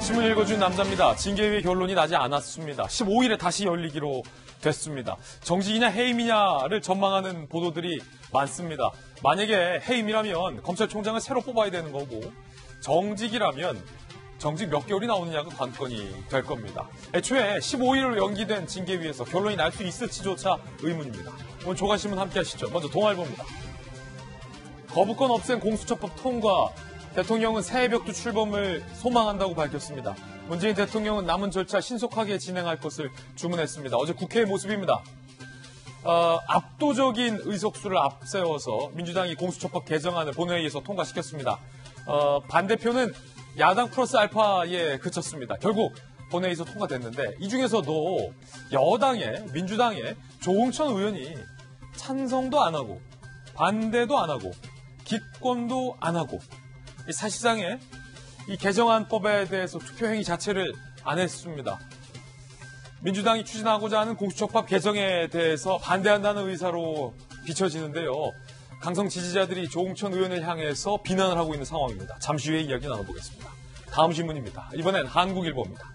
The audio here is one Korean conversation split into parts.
신문 읽어준 남자입니다. 징계위의 결론이 나지 않았습니다. 15일에 다시 열리기로 됐습니다. 정직이냐 해임이냐를 전망하는 보도들이 많습니다. 만약에 해임이라면 검찰총장을 새로 뽑아야 되는 거고 정직이라면 정직 몇 개월이 나오느냐가 관건이 될 겁니다. 애초에 15일로 연기된 징계위에서 결론이 날 수 있을지조차 의문입니다. 오늘 조간신문 함께 하시죠. 먼저 동아일보입니다. 거부권 없앤 공수처법 통과. 대통령은 새해벽두 출범을 소망한다고 밝혔습니다. 문재인 대통령은 남은 절차 신속하게 진행할 것을 주문했습니다. 어제 국회의 모습입니다. 압도적인 의석수를 앞세워서 민주당이 공수처법 개정안을 본회의에서 통과시켰습니다. 반대표는 야당 플러스 알파에 그쳤습니다. 결국 본회의에서 통과됐는데 이 중에서도 여당의 민주당의 조응천 의원이 찬성도 안 하고 반대도 안 하고 기권도 안 하고 사실상의 이 개정안법에 대해서 투표 행위 자체를 안 했습니다. 민주당이 추진하고자 하는 공수처법 개정에 대해서 반대한다는 의사로 비춰지는데요. 강성 지지자들이 조응천 의원을 향해서 비난을 하고 있는 상황입니다. 잠시 후에 이야기 나눠보겠습니다. 다음 신문입니다. 이번엔 한국일보입니다.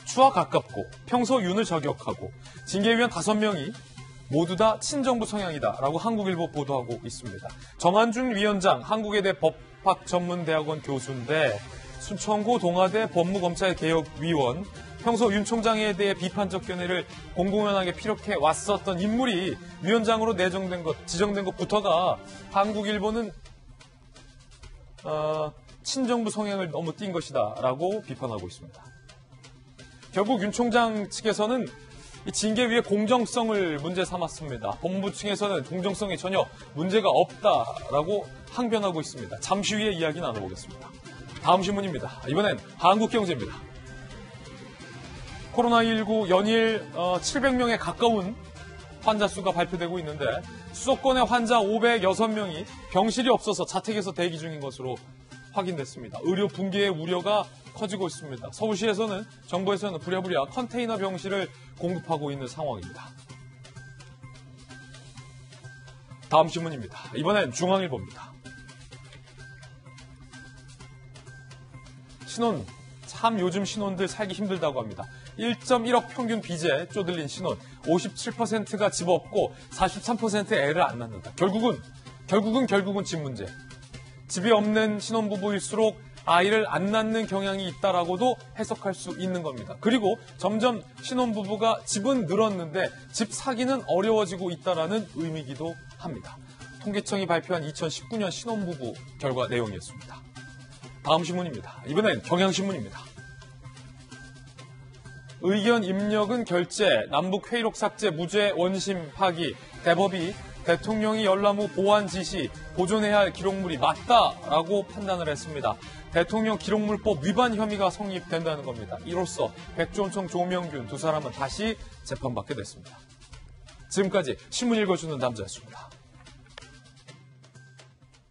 추와 가깝고 평소 윤을 저격하고 징계위원 5명이 모두 다 친정부 성향이다라고 한국일보 보도하고 있습니다. 정한준 위원장 한국외대 법학전문대학원 교수인데 순천고 동아대 법무검찰개혁위원 평소 윤 총장에 대해 비판적 견해를 공공연하게 피력해 왔었던 인물이 위원장으로 지정된 것부터가 한국일보는 친정부 성향을 너무 띈 것이다라고 비판하고 있습니다. 결국 윤 총장 측에서는 이 징계위의 공정성을 문제 삼았습니다. 법무부 층에서는 공정성에 전혀 문제가 없다라고 항변하고 있습니다. 잠시 후에 이야기 나눠보겠습니다. 다음 신문입니다. 이번엔 한국경제입니다. 코로나19 연일 700명에 가까운 환자 수가 발표되고 있는데 수도권의 환자 506명이 병실이 없어서 자택에서 대기 중인 것으로 확인됐습니다. 의료 붕괴의 우려가 커지고 있습니다. 서울시에서는 정부에서는 부랴부랴 컨테이너 병실을 공급하고 있는 상황입니다. 다음 신문입니다. 이번엔 중앙일보입니다. 신혼, 참 요즘 신혼들 살기 힘들다고 합니다. 1.1억 평균 빚에 쪼들린 신혼, 57%가 집 없고 43% 애를 안 낳는다. 결국은 집 문제. 집이 없는 신혼부부일수록 아이를 안 낳는 경향이 있다라고도 해석할 수 있는 겁니다. 그리고 점점 신혼부부가 집은 늘었는데 집 사기는 어려워지고 있다라는 의미이기도 합니다. 통계청이 발표한 2019년 신혼부부 결과 내용이었습니다. 다음 신문입니다. 이번엔 경향신문입니다. 의견 입력은 결재, 남북 회의록 삭제, 무죄 원심 파기, 대법이 대통령이 열람 후 보완 지시, 보존해야 할 기록물이 맞다라고 판단을 했습니다. 대통령 기록물법 위반 혐의가 성립된다는 겁니다. 이로써 백종청, 조명균 두 사람은 다시 재판받게 됐습니다. 지금까지 신문 읽어주는 남자였습니다.